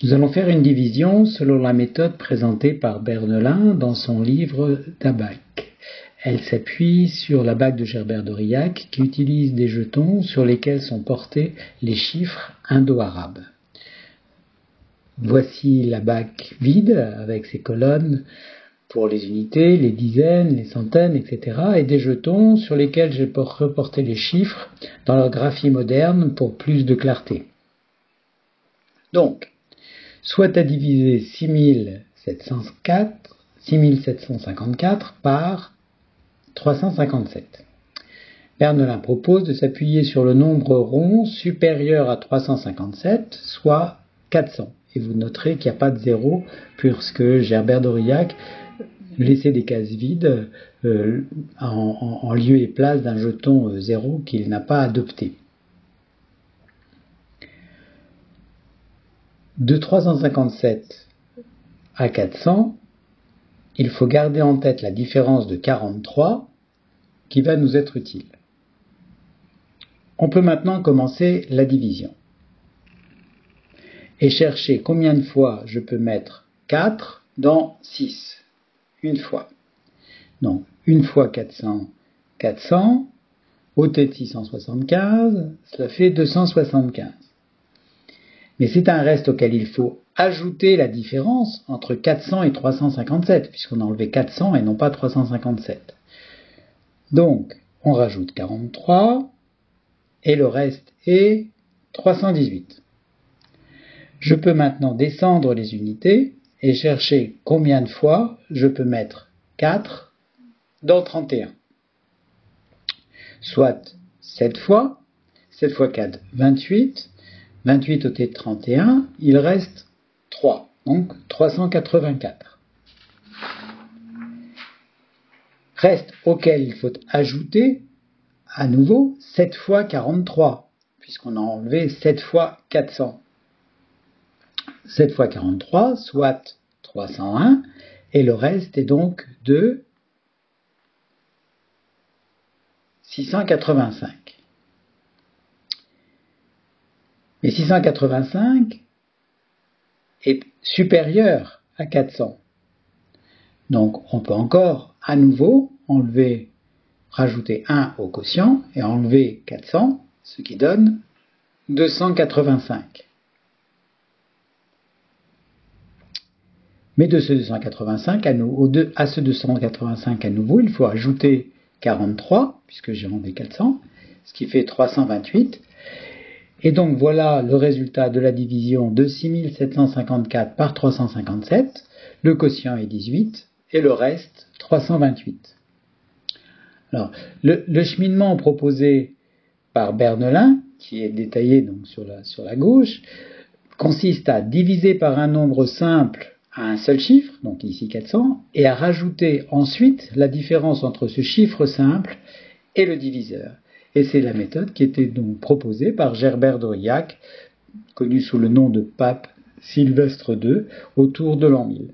Nous allons faire une division selon la méthode présentée par Bernelin dans son livre d'Abac. Elle s'appuie sur la bague de Gerbert d'Aurillac qui utilise des jetons sur lesquels sont portés les chiffres indo-arabes. Voici la bague vide avec ses colonnes pour les unités, les dizaines, les centaines, etc. et des jetons sur lesquels j'ai reporté les chiffres dans leur graphie moderne pour plus de clarté. Donc, soit à diviser 6754 par 357. Bernelin propose de s'appuyer sur le nombre rond supérieur à 357, soit 400. Et vous noterez qu'il n'y a pas de zéro, puisque Gerbert d'Aurillac laissait des cases vides en lieu et place d'un jeton zéro qu'il n'a pas adopté. De 357 à 400, il faut garder en tête la différence de 43 qui va nous être utile. On peut maintenant commencer la division et chercher combien de fois je peux mettre 4 dans 6. Une fois. Donc, une fois 400, 400, ôter de 675, cela fait 275. Mais c'est un reste auquel il faut ajouter la différence entre 400 et 357, puisqu'on a enlevé 400 et non pas 357. Donc, on rajoute 43, et le reste est 318. Je peux maintenant descendre les unités et chercher combien de fois je peux mettre 4 dans 31. Soit 7 fois, 7 fois 4, 28, 28 ôté de 31, il reste 3, donc 384. Reste auquel il faut ajouter à nouveau 7 fois 43, puisqu'on a enlevé 7 fois 400. 7 fois 43, soit 301, et le reste est donc de 685. Mais 685 est supérieur à 400. Donc on peut encore à nouveau rajouter 1 au quotient et enlever 400, ce qui donne 285. Mais de ce 285 à ce 285 à nouveau, il faut ajouter 43, puisque j'ai enlevé 400, ce qui fait 328. Et donc voilà le résultat de la division de 6754 par 357. Le quotient est 18 et le reste 328. Alors, le cheminement proposé par Bernelin, qui est détaillé donc sur la gauche, consiste à diviser par un nombre simple à un seul chiffre, donc ici 400, et à rajouter ensuite la différence entre ce chiffre simple et le diviseur. Et c'est la méthode qui était donc proposée par Gerbert d'Aurillac, connu sous le nom de pape Sylvestre II, autour de l'an 1000.